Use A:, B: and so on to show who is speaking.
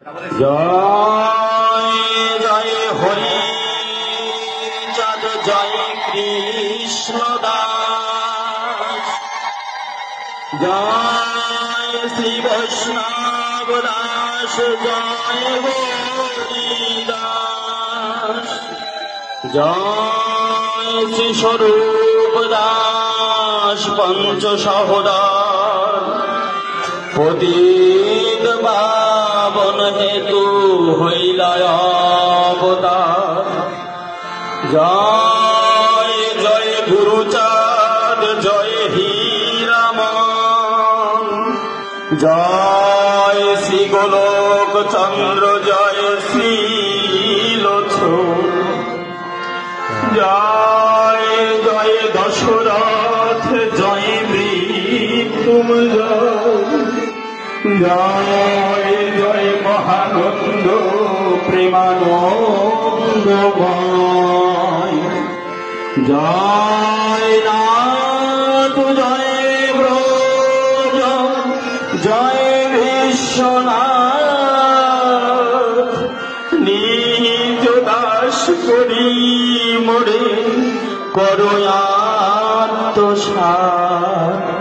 A: জয় জয় হরি চাঁদ, জয় কৃষ্ণ দাস, জয় শ্রী বৈষ্ণব দাস, জয় গৌরী দাস, জয় শ্রী স্বরূপ দাস পঞ্চ সহোদর, পতিত পাবন হেতু হইলা অবতার। জয় জয় গুরুচাঁদ, জয় হীরামন, জয় শ্রী গোলক চন্দ্র, জয় শ্রী লোচন, জয় জয় দশরথ, জয় মৃত্যুঞ্জয়, জয় জয় মহানন্দ প্রেমানন্দময়, জয় নাথ, জয় ব্রজ, জয় বিশ্বনাথ, নিজ দাস করি মোরে করো আত্মসাৎ।